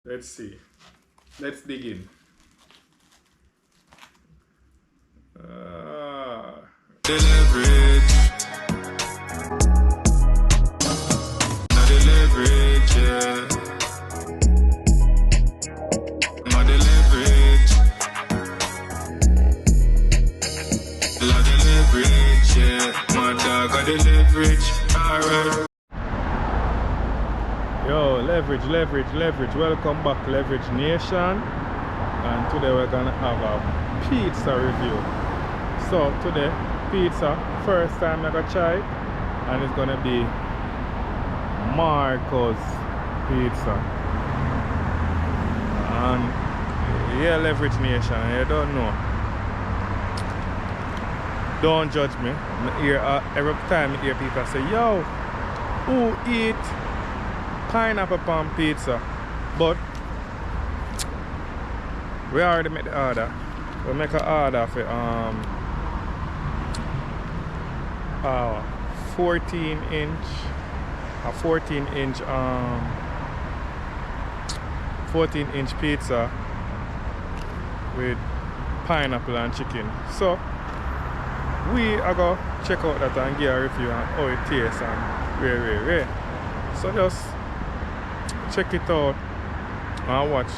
Let's see. Let's dig in. The leverage. Not the leverage, yeah. Not the leverage. Not the leverage, yeah. My dog got the leverage. Alright. Yo, leverage. Welcome back, Leverage Nation. And today we're gonna have a pizza review. So today, pizza, first time I got try, and it's gonna be Marco's Pizza. And yeah, Leverage Nation, you don't know. Don't judge me. Every time I hear people say, yo, who eat pineapple pan pizza? But we already made the order. We make an order for 14 inch pizza with pineapple and chicken. So we are going to check out that and give a review on how it tastes and where. So just check it out and watch.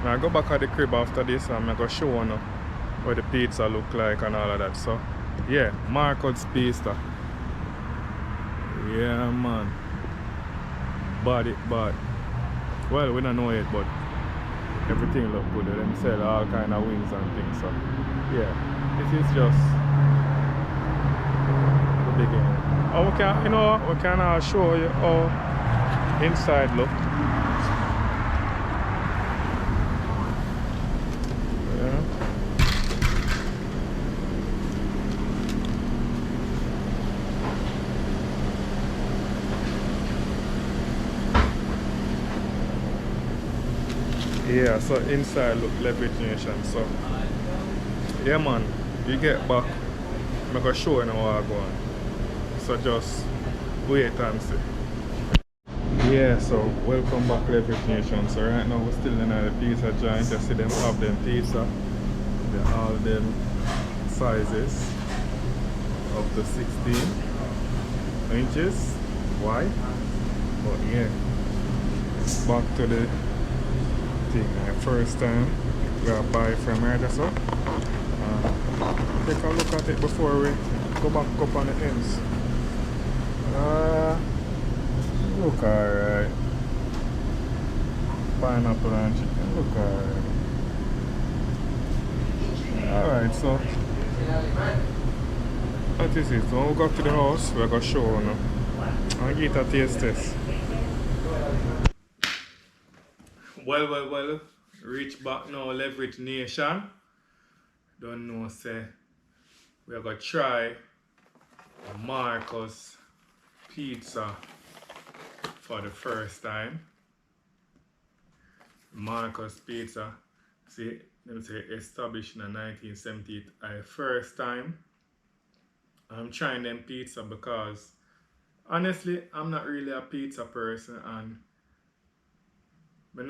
I go back at the crib after this and I'm going to show you what the pizza look like and all of that. So yeah, Marco's Pizza. Yeah man. Bad. Well, we don't know it, but everything look good. Them sell all kind of wings and things. So yeah, this is just the beginning. Oh, we can show you how inside look. Yeah, so inside look Leverage Nation. So yeah man, you get back, I'm gonna show you how I go on. So just wait and see. Yeah, so welcome back Leverage Nation. So right now we're still in the pizza joint. You see them have them pizza. They're all them sizes up to 16 inches wide. But yeah, back to the first time we are buy from here, so take a look at it before we go back up on the ends. Look alright. Pineapple and chicken, look alright. Alright, so that is it. So when we go to the house, we're gonna show you now and get a taste test. Well, reach back now, Leverage Nation. Don't know, say, we're gonna try Marco's Pizza for the first time. Marco's Pizza, see, let me say, established in 1978. First time I'm trying them pizza because honestly, I'm not really a pizza person, and I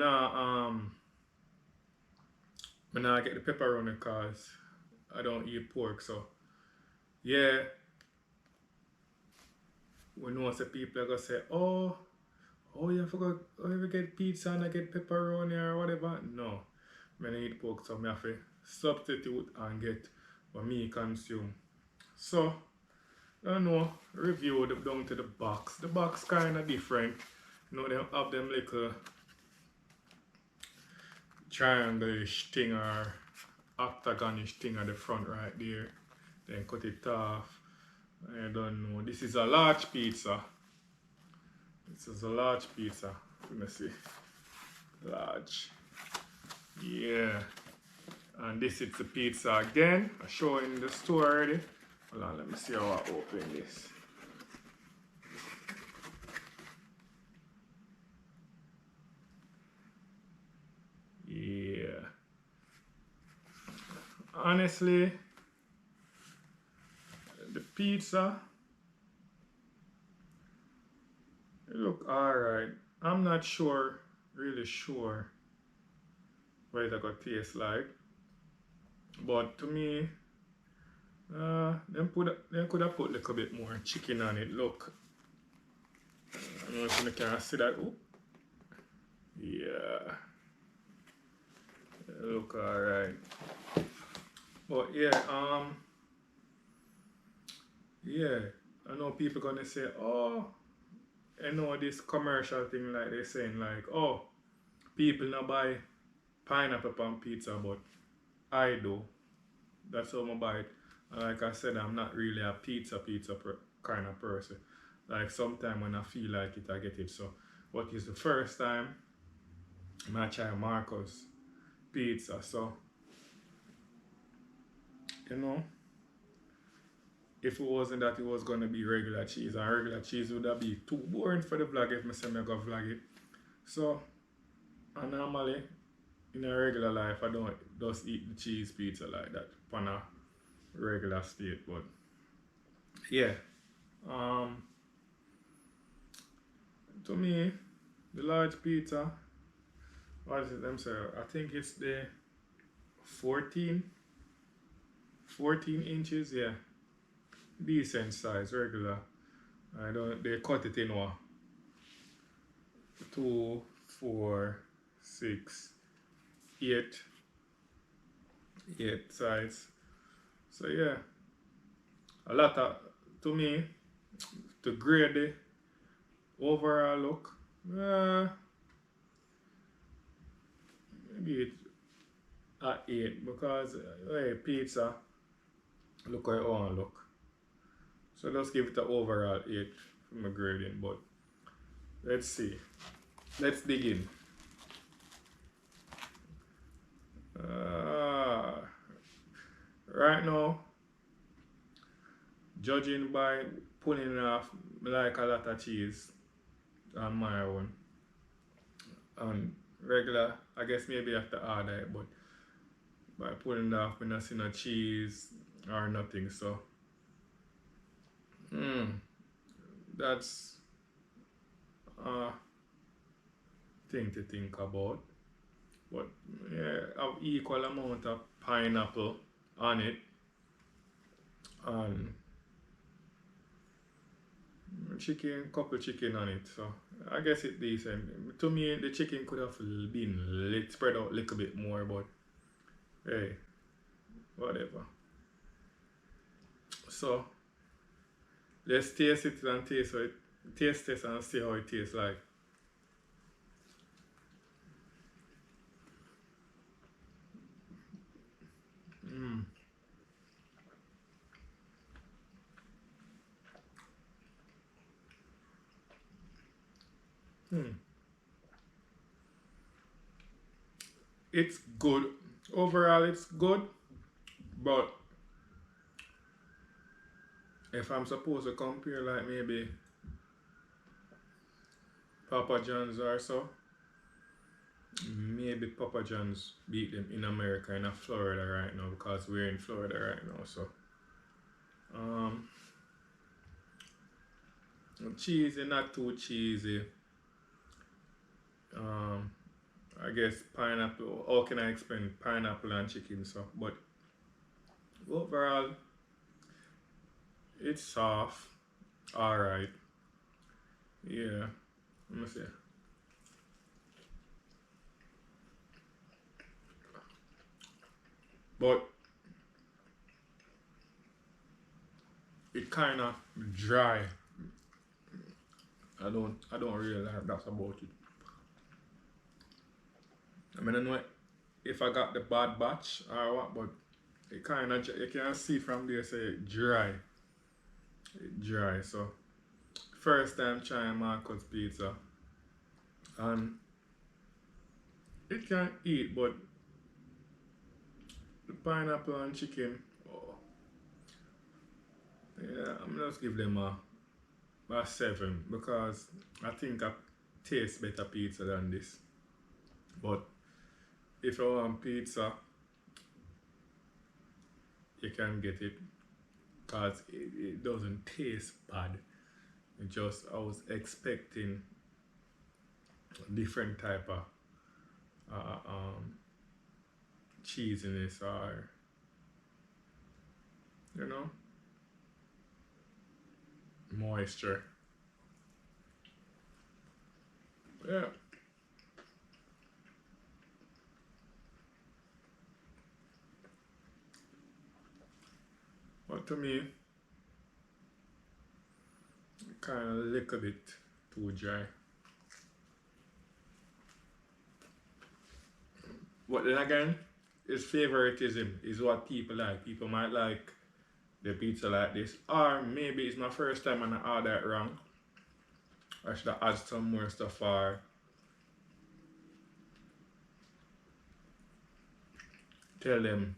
not get the pepperoni because I don't eat pork. So yeah, we know some people are gonna say, oh you forgot, oh you get pizza and I get pepperoni or whatever. No, I don't eat pork, so I have to substitute and get what me consume. So I don't know, review them down to the box. The box kinda different. You know, they have them little triangle-ish thing or octagon-ish thing at the front right there. Then cut it off. I don't know. This is a large pizza. This is a large pizza. Let me see. Large. Yeah. And this is the pizza again. I show in the store already. Hold on, let me see how I open this. Yeah. Honestly, the pizza, it look alright. I'm not sure, really sure what it could taste like. But to me, them could have put a little bit more chicken on it. Look, I don't know if you can see that. Ooh. Yeah, look alright. But yeah, I know people gonna say, oh, I know this commercial thing like they're saying like, oh, people not buy pineapple on pizza, but I do. That's how I buy it. And like I said, I'm not really a pizza kind of person. Like sometimes when I feel like it, I get it. So, what is the first time I try Marco's pizza? So, you know, if it wasn't that it was gonna be regular cheese, and regular cheese would have be too boring for the vlog if I say I'm gonna vlog it. So, I normally in a regular life I don't just eat the cheese pizza like that on a regular state, but yeah. Um to me, the large pizza, what is it them say? I think it's the 14 inches, yeah. Decent size, regular. I don't they cut it in what? 2, 4, 6, 8 size. So yeah. A lot of to me to grade the overall look, maybe it at 8 because hey, pizza look how it want look. So just give it an overall 8 for my grading, but let's see. Let's dig in. Right now, judging by pulling off like a lot of cheese on my own. And regular, I guess maybe after order it, but by pulling it off, we not see no cheese or nothing. So, that's a thing to think about. But yeah, have equal amount of pineapple on it, and couple chicken on it. So I guess it's decent. To me, the chicken could have been spread out a little bit more, but hey, whatever. So let's taste it and taste this and see how it tastes like. It's good. Overall, it's good, but if I'm supposed to compare like maybe Papa John's or so, maybe Papa John's beat them in America, in Florida right now, because we're in Florida right now. So, cheesy, not too cheesy. I guess pineapple. How can I explain pineapple and chicken? So, but overall, it's soft. All right. Yeah. Let me see. But it kind of dry. I don't really like that about it. I mean, I don't know if I got the bad batch or what, but it kind of, you can see from there, say dry. Dry. So, first time trying Marco's pizza, and it can eat, but the pineapple and chicken, oh, yeah, I'm just give them a 7 because I think I taste better pizza than this. But if you want pizza, you can get it because it doesn't taste bad. It just, I was expecting different type of cheesiness or, you know, moisture. Yeah. But to me, kind of a little bit too dry. But then again, it's favoritism is what people like. People might like the pizza like this, or maybe it's my first time and I order it wrong. I should add some more stuff or tell them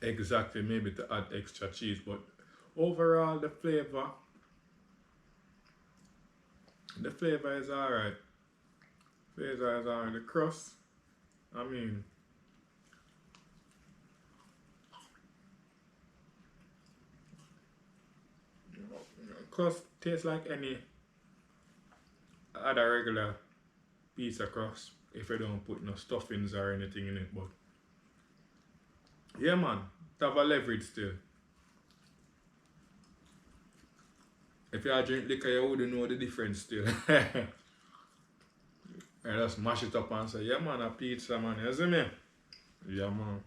exactly maybe to add extra cheese. But overall, the flavor is alright. Flavor is alright. The crust, I mean, crust tastes like any other regular pizza crust if you don't put no stuffings or anything in it. But yeah, man, it have a leverage still. If you drink liquor, you wouldn't know the difference still. I just mash it up and say, yeah, man, a pizza, man. You see me? Yeah, man.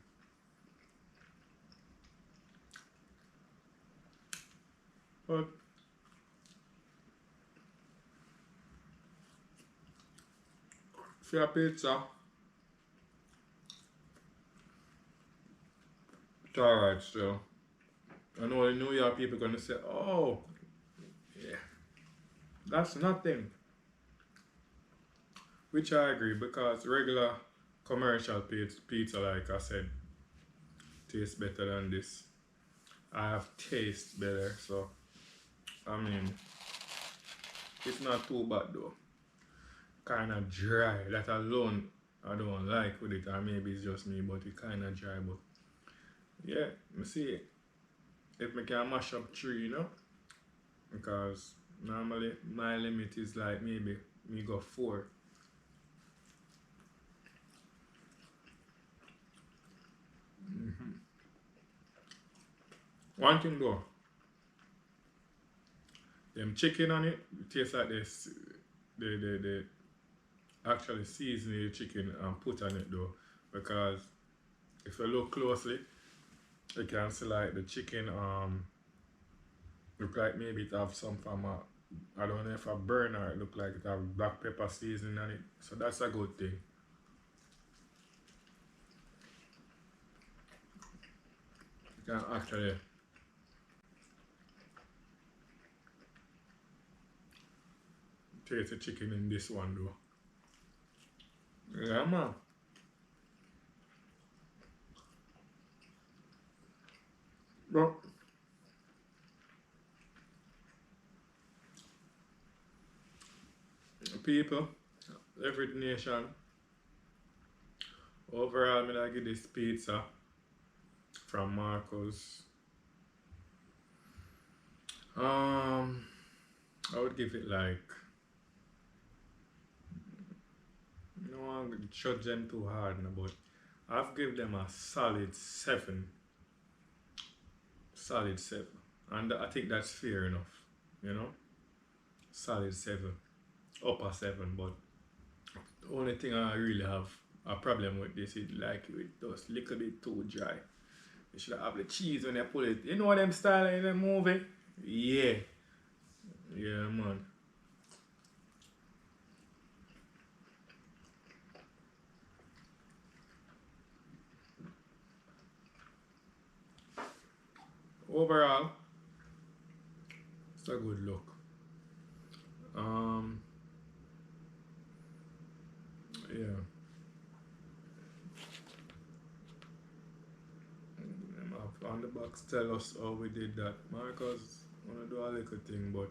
But for a pizza, it's alright still. I know the New York people gonna say, oh, yeah, that's nothing. Which I agree because regular commercial pizza, like I said, tastes better than this. I have taste better, so I mean, it's not too bad though. Kind of dry. That alone I don't like with it, or maybe it's just me, but it kind of dry. But yeah, me see if me can mash up three, you know, because normally my limit is like maybe me go four. One thing though, them chicken on it, it tastes like this. They actually season the chicken and put on it though, because if you look closely, you can see like the chicken look like maybe it have some from a, I don't know if a burner, it look like it have black pepper seasoning on it, so that's a good thing. You can actually taste the chicken in this one though. Yeah, man. But people, every nation, overall, me like give this pizza from Marcos. I would give it like, no one judge them too hard, no, but I've given them a solid 7. Solid 7. And I think that's fair enough, you know? Solid 7. Upper 7, but the only thing I really have a problem with this is like it just a little bit too dry. You should have the cheese when you pull it. You know them style in the movie? Yeah. Yeah, man. Overall, it's a good look. Um, yeah. On the box tell us how we did that. Marcus wanna do a little thing, but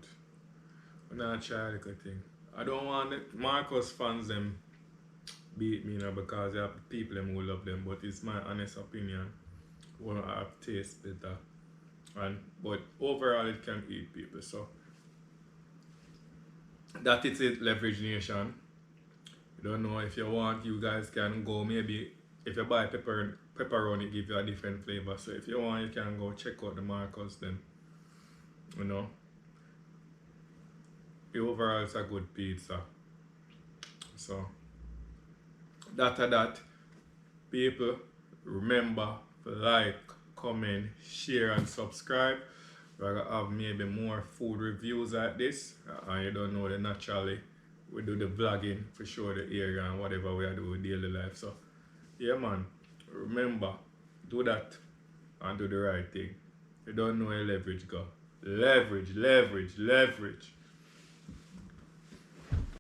we're not try a little thing. I don't want it. Marcus fans them beat me now because there are people them who love them, but it's my honest opinion. One have taste better. And but overall it can eat people. So that is it, Leverage Nation. I don't know if you want, you guys can go maybe if you buy pepperoni, it give you a different flavor. So if you want, you can go check out the Marcos then. You know, the overall it's a good pizza. So that people, remember to like, comment, share and subscribe. We're gonna have maybe more food reviews like this. And you don't know that naturally we do the vlogging for sure, the area and whatever we do with daily life. So yeah man, remember, do that and do the right thing. You don't know where leverage go. Leverage, leverage, leverage.